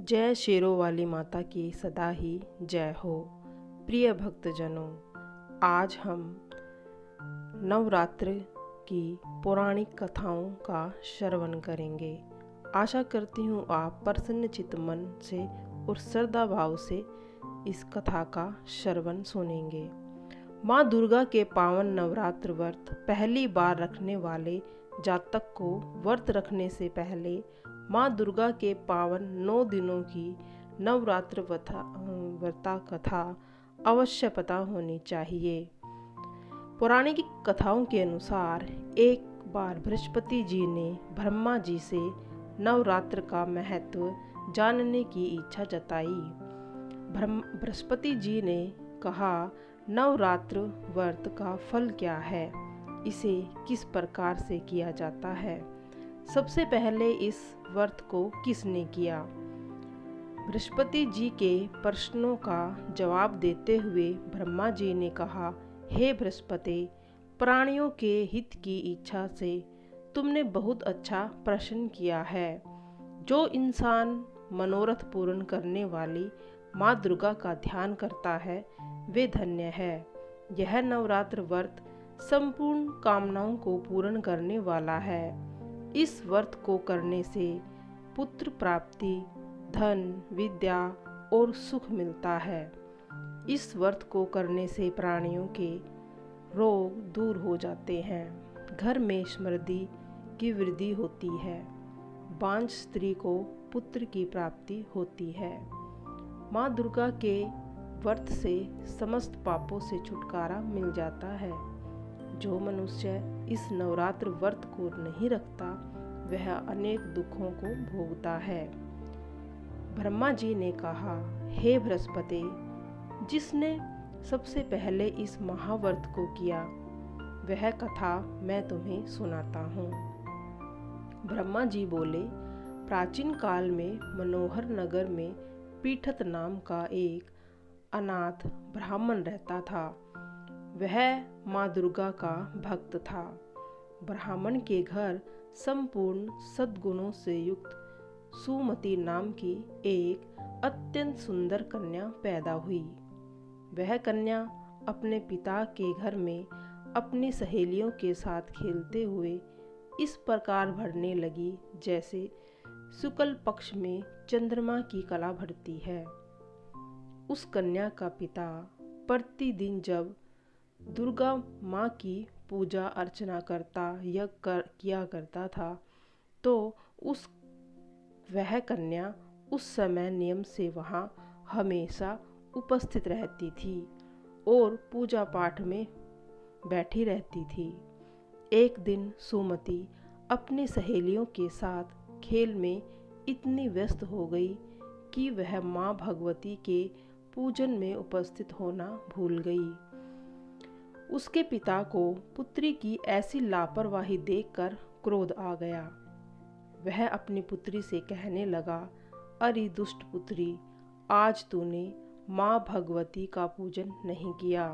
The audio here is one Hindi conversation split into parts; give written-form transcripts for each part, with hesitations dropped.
जय शेरों वाली माता की सदा ही जय हो। प्रिय भक्तजनों, आज हम नवरात्र की पौराणिक कथाओं का श्रवण करेंगे। आशा करती हूँ आप प्रसन्नचित्त मन से और श्रद्धा भाव से इस कथा का श्रवण सुनेंगे। माँ दुर्गा के पावन नवरात्र व्रत पहली बार रखने वाले जातक को व्रत रखने से पहले माँ दुर्गा के पावन 9 दिनों की नवरात्र व्रता कथा अवश्य पता होनी चाहिए। पौराणिक कथाओं के अनुसार एक बार बृहस्पति जी ने ब्रह्मा जी से नवरात्र का महत्व जानने की इच्छा जताई। बृहस्पति जी ने कहा, नवरात्र व्रत का फल क्या है, इसे किस प्रकार से किया जाता है, सबसे पहले इस व्रत को किसने किया। बृहस्पति जी के प्रश्नों का जवाब देते हुए ब्रह्मा जी ने कहा, हे बृहस्पति, प्राणियों के हित की इच्छा से तुमने बहुत अच्छा प्रश्न किया है। जो इंसान मनोरथ पूर्ण करने वाली माँ दुर्गा का ध्यान करता है वे धन्य है। यह नवरात्र व्रत संपूर्ण कामनाओं को पूर्ण करने वाला है। इस व्रत को करने से पुत्र प्राप्ति, धन, विद्या और सुख मिलता है। इस व्रत को करने से प्राणियों के रोग दूर हो जाते हैं, घर में समृद्धि की वृद्धि होती है, बांझ स्त्री को पुत्र की प्राप्ति होती है। माँ दुर्गा के व्रत से समस्त पापों से छुटकारा मिल जाता है। जो मनुष्य इस नवरात्र व्रत को नहीं रखता वह अनेक दुखों को भोगता है। ब्रह्मा जी ने कहा, हे बृहस्पति, जिसने सबसे पहले इस महाव्रत को किया वह कथा मैं तुम्हें सुनाता हूँ। ब्रह्मा जी बोले, प्राचीन काल में मनोहर नगर में पीठत नाम का एक अनाथ ब्राह्मण रहता था। वह माँ दुर्गा का भक्त था। ब्राह्मण के घर संपूर्ण सद्गुणों से युक्त सुमति नाम की एक अत्यंत सुंदर कन्या पैदा हुई। वह कन्या अपने पिता के घर में अपनी सहेलियों के साथ खेलते हुए इस प्रकार बढ़ने लगी जैसे शुक्ल पक्ष में चंद्रमा की कला बढ़ती है। उस कन्या का पिता प्रतिदिन जब दुर्गा माँ की पूजा अर्चना किया करता था तो वह कन्या उस समय नियम से वहाँ हमेशा उपस्थित रहती थी और पूजा पाठ में बैठी रहती थी। एक दिन सुमति अपनी सहेलियों के साथ खेल में इतनी व्यस्त हो गई कि वह माँ भगवती के पूजन में उपस्थित होना भूल गई। उसके पिता को पुत्री की ऐसी लापरवाही देखकर क्रोध आ गया। वह अपनी पुत्री से कहने लगा, अरे दुष्ट पुत्री, आज तूने माँ भगवती का पूजन नहीं किया।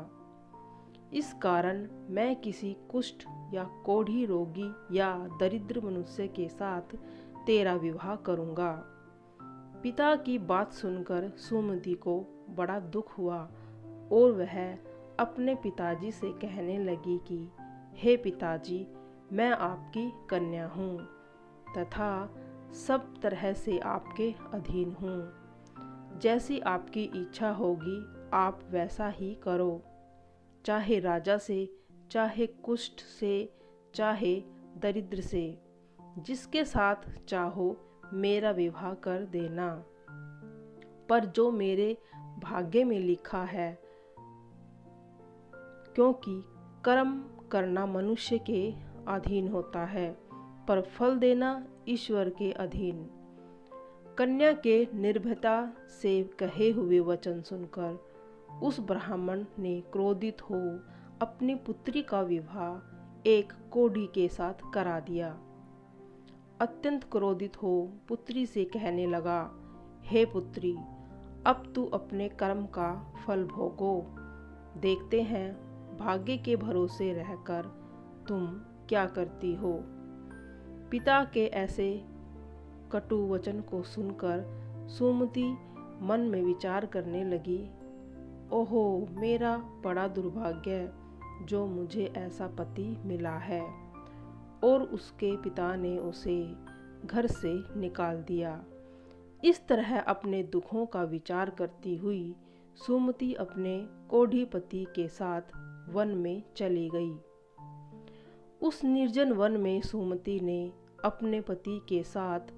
इस कारण मैं किसी कुष्ठ या कोढ़ी रोगी या दरिद्र मनुष्य के साथ तेरा विवाह करूँगा। पिता की बात सुनकर सुमति को बड़ा दुख हुआ और वह अपने पिताजी से कहने लगी कि हे पिताजी, मैं आपकी कन्या हूँ तथा सब तरह से आपके अधीन हूँ। जैसी आपकी इच्छा होगी आप वैसा ही करो, चाहे राजा से, चाहे कुष्ठ से, चाहे दरिद्र से, जिसके साथ चाहो मेरा विवाह कर देना। पर जो मेरे भाग्य में लिखा है, क्योंकि कर्म करना मनुष्य के अधीन होता है पर फल देना ईश्वर के अधीन। कन्या के निर्भयता से कहे हुए वचन सुनकर उस ब्राह्मण ने क्रोधित हो अपनी पुत्री का विवाह एक कोढ़ी के साथ करा दिया। अत्यंत क्रोधित हो पुत्री से कहने लगा, हे पुत्री, अब तू अपने कर्म का फल भोगो। देखते हैं भाग्य के भरोसे रहकर तुम क्या करती हो। पिता के ऐसे कटु वचन को सुनकर सुमति मन में विचार करने लगी, ओहो मेरा बड़ा दुर्भाग्य जो मुझे ऐसा पति मिला है। और उसके पिता ने उसे घर से निकाल दिया। इस तरह अपने दुखों का विचार करती हुई सुमति अपने कोढ़ी पति के साथ वन में चली गई। उस निर्जन वन में सुमति ने अपने पति के साथ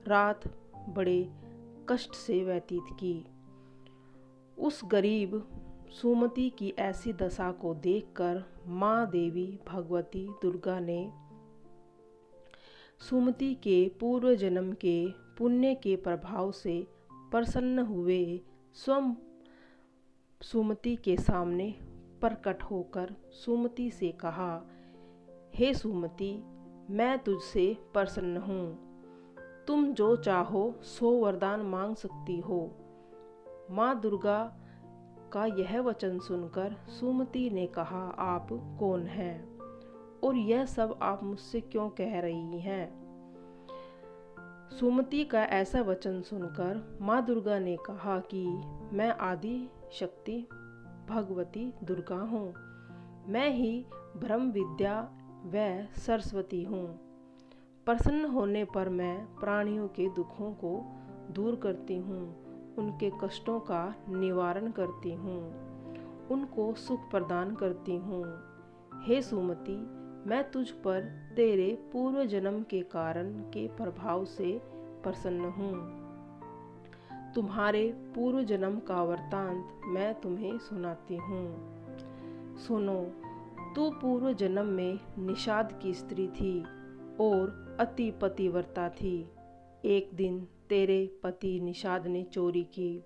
रात बड़े कष्ट से व्यतीत की। उस गरीब सुमति की ऐसी दशा को देखकर माँ देवी भगवती दुर्गा ने सुमति के पूर्व जन्म के पुण्य के प्रभाव से प्रसन्न हुए स्वयं सुमति के सामने प्रकट होकर सुमति से कहा, हे सुमति, मैं तुझसे प्रसन्न हूँ। तुम जो चाहो सो वरदान मांग सकती हो। माँ दुर्गा का यह वचन सुनकर सुमति ने कहा, आप कौन हैं और यह सब आप मुझसे क्यों कह रही हैं? सुमति का ऐसा वचन सुनकर माँ दुर्गा ने कहा कि मैं आदि शक्ति भगवती दुर्गा हूँ। मैं ही ब्रह्म विद्या व सरस्वती हूँ। प्रसन्न होने पर मैं प्राणियों के दुखों को दूर करती हूँ, उनके कष्टों का निवारण करती हूँ, उनको सुख प्रदान करती हूँ। हे सुमति, मैं तुझ पर तेरे पूर्व जन्म के कारण के प्रभाव से प्रसन्न हूँ। तुम्हारे पूर्व जन्म का वृत्तांत मैं तुम्हें सुनाती हूँ। सुनो, तू पूर्व जन्म में निषाद की स्त्री थी और अति पतिव्रता थी। एक दिन तेरे पति निषाद ने चोरी की।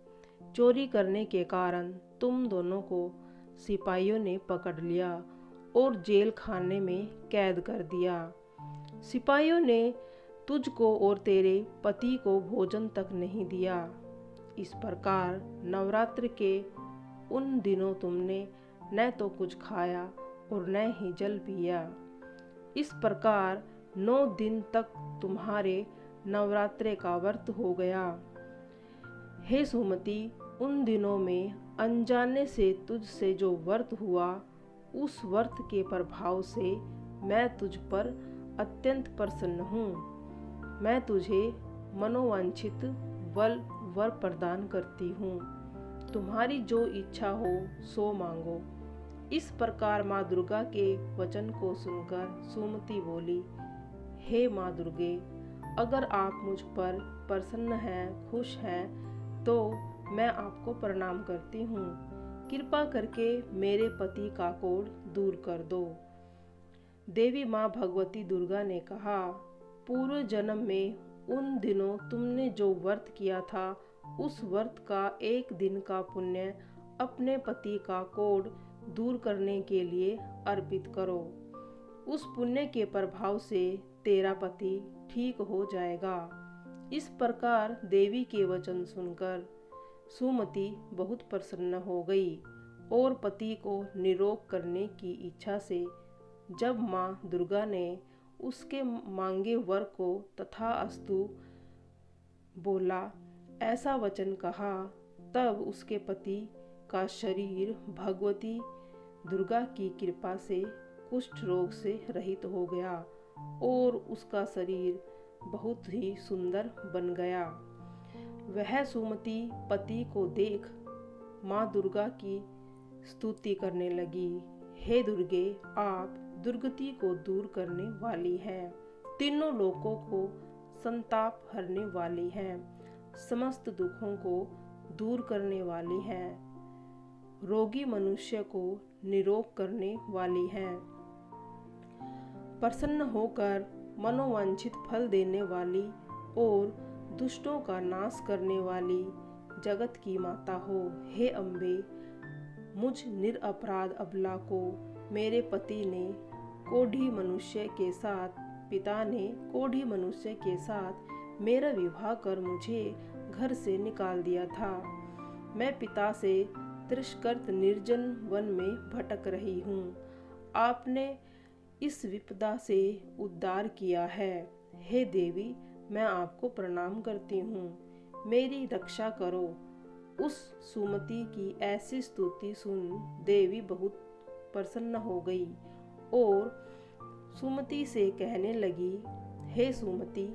चोरी करने के कारण तुम दोनों को सिपाहियों ने पकड़ लिया और जेल खाने में कैद कर दिया। सिपाहियों ने तुझको और तेरे पति को भोजन तक नहीं दिया। इस प्रकार नवरात्र के उन दिनों तुमने न तो कुछ खाया और न ही जल पिया। इस प्रकार 9 दिन तक तुम्हारे नवरात्रे का व्रत हो गया। हे सुमति, उन दिनों में अनजाने से तुझसे जो व्रत हुआ, उस व्रत के प्रभाव से मैं तुझ पर अत्यंत प्रसन्न हूँ। मैं तुझे मनोवांछित वर प्रदान करती हूँ। तुम्हारी जो इच्छा हो सो मांगो। इस प्रकार माँ दुर्गा के वचन को सुनकर सुमति बोली, हे माँ दुर्गे, अगर आप मुझ पर प्रसन्न हैं, खुश हैं, तो मैं आपको प्रणाम करती हूँ। कृपा करके मेरे पति का कोढ़ दूर कर दो। देवी माँ भगवती दुर्गा ने कहा, पूर्व जन्म में उन दिनों तुमने जो व्रत किया था, उस व्रत का 1 दिन का पुण्य अपने पति का कोढ़ दूर करने के लिए अर्पित करो। उस पुण्य के प्रभाव से तेरा पति ठीक हो जाएगा। इस प्रकार देवी के वचन सुनकर सुमति बहुत प्रसन्न हो गई और पति को निरोग करने की इच्छा से जब माँ दुर्गा ने उसके मांगे वर को तथास्तु बोला, ऐसा वचन कहा, तब उसके पति का शरीर भगवती दुर्गा की कृपा से कुष्ठ रोग से रहित हो गया और उसका शरीर बहुत ही सुंदर बन गया। वह सुमति पति को देख माँ दुर्गा की स्तुति करने लगी, हे दुर्गे, आप दुर्गति को दूर करने वाली हैं, तीनों लोकों को संताप हरने वाली हैं, समस्त दुखों को दूर करने वाली हैं, रोगी मनुष्य को निरोग करने वाली हैं, प्रसन्न होकर मनोवांछित फल देने वाली और दुष्टों का नाश करने वाली जगत की माता हो। हे अम्बे, मुझ निरपराध अबला को मेरे पति ने कोढ़ी मनुष्य के साथ, पिता ने कोढ़ी मनुष्य के साथ मेरा विवाह कर मुझे घर से निकाल दिया था। मैं पिता से तिरस्कृत निर्जन वन में भटक रही हूँ। आपने इस विपदा से उद्धार किया है। हे देवी, मैं आपको प्रणाम करती हूँ। मेरी रक्षा करो। उस सुमति की ऐसी स्तुति सुन देवी बहुत प्रसन्न हो गई और सुमति से कहने लगी, हे सुमति,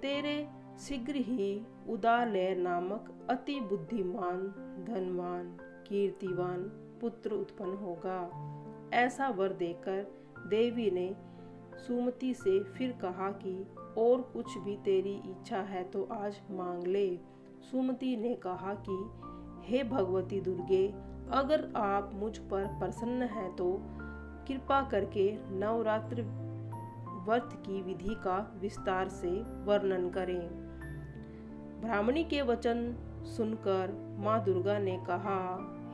तेरे शीघ्र ही उदालय नामक अति बुद्धिमान, धनवान, कीर्तिवान पुत्र उत्पन्न होगा। ऐसा वर देकर देवी ने सुमति से फिर कहा कि और कुछ भी तेरी इच्छा है तो आज मांग ले। सुमति ने कहा कि हे भगवती दुर्गे, अगर आप मुझ पर प्रसन्न हैं तो कृपा करके नवरात्र व्रत की विधि का विस्तार से वर्णन करें। ब्राह्मणी के वचन सुनकर माँ दुर्गा ने कहा,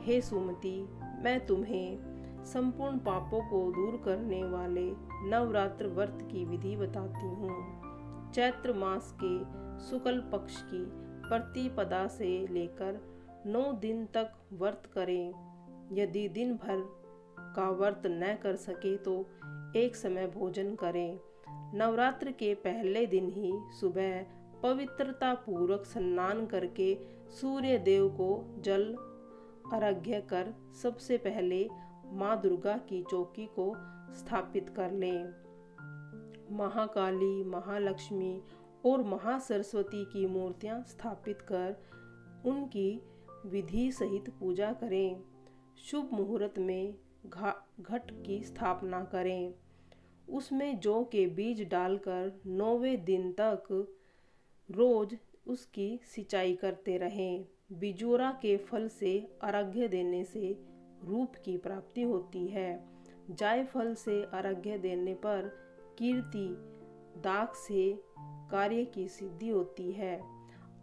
हे सुमति, मैं तुम्हें संपूर्ण पापों को दूर करने वाले नवरात्र व्रत की विधि बताती हूँ। चैत्र मास के शुक्ल पक्ष की प्रतिपदा से लेकर 9 दिन तक व्रत करें। यदि दिन भर का व्रत न कर सके तो एक समय भोजन करें। नवरात्र के पहले दिन ही सुबह पवित्रता पूर्वक स्नान करके सूर्य देव को जल अर्घ्य कर सबसे पहले माँ दुर्गा की चौकी को स्थापित कर लें। महाकाली, महालक्ष्मी और महासरस्वती की मूर्तियां स्थापित कर उनकी विधि सहित पूजा करें। शुभ मुहूर्त में घट की स्थापना करें। उसमें जौ के बीज डालकर 9वें दिन तक रोज उसकी सिंचाई करते रहें। बिजोरा के फल से अर्घ्य देने से रूप की प्राप्ति होती है। जायफल से अर्घ्य देने पर कीर्ति, दाख से कार्य की सिद्धि होती है।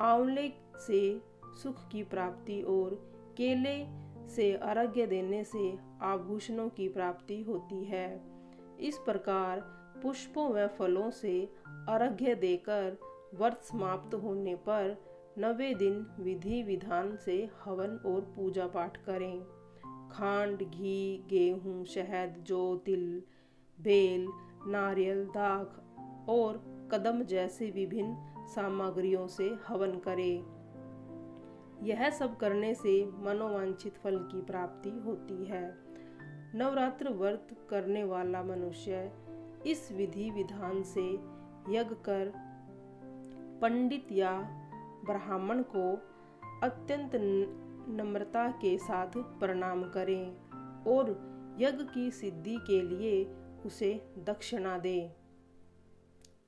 आंवले से सुख की प्राप्ति और केले से अर्घ्य देने से आभूषणों की प्राप्ति होती है। इस प्रकार पुष्पों व फलों से अर्घ्य देकर व्रत समाप्त होने पर 9वें दिन विधि विधान से हवन और पूजा पाठ करें। खांड, घी, गेहूं, शहद, जौ, तिल, बेल, नारियल, दाख और कदम जैसे विभिन्न सामग्रियों से हवन करें। यह सब करने से मनोवांछित फल की प्राप्ति होती है। नवरात्र व्रत करने वाला मनुष्य इस विधि विधान से यज्ञ कर पंडित या ब्राह्मण को अत्यंत नम्रता के साथ प्रणाम करें और यज्ञ की सिद्धि के लिए उसे दक्षिणा दे।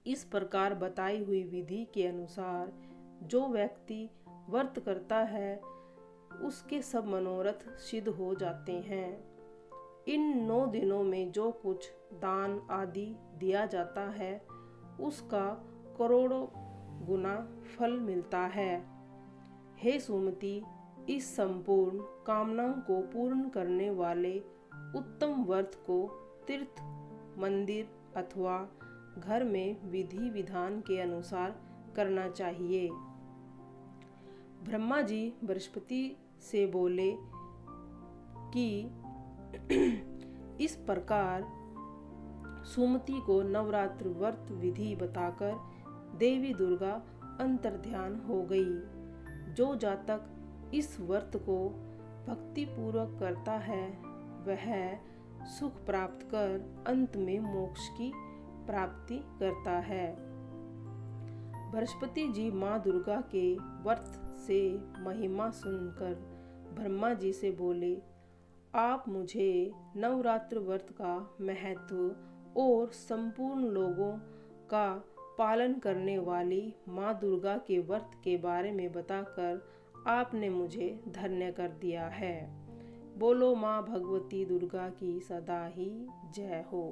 इस प्रकार बताई हुई विधि के अनुसार जो व्यक्ति व्रत करता है उसके सब मनोरथ सिद्ध हो जाते हैं। इन 9 दिनों में जो कुछ दान आदि दिया जाता है उसका करोड़ों गुना फल मिलता है। हे सुमति, इस संपूर्ण कामनाओं को पूर्ण करने वाले उत्तम व्रत को तीर्थ, मंदिर अथवा घर में विधि विधान के अनुसार करना चाहिए। ब्रह्मा जी बृहस्पति से बोले कि इस प्रकार सुमति को नवरात्र व्रत विधि बताकर देवी दुर्गा अंतर्ध्यान हो गई। जो जातक इस व्रत को भक्ति पूर्वक करता है वह सुख प्राप्त कर अंत में मोक्ष की प्राप्ति करता है। बृहस्पति जी माँ दुर्गा के व्रत से महिमा सुनकर ब्रह्मा जी से बोले, आप मुझे नवरात्र व्रत का महत्व और संपूर्ण लोगों का पालन करने वाली माँ दुर्गा के व्रत के बारे में बताकर आपने मुझे धन्य कर दिया है। बोलो माँ भगवती दुर्गा की सदा ही जय हो।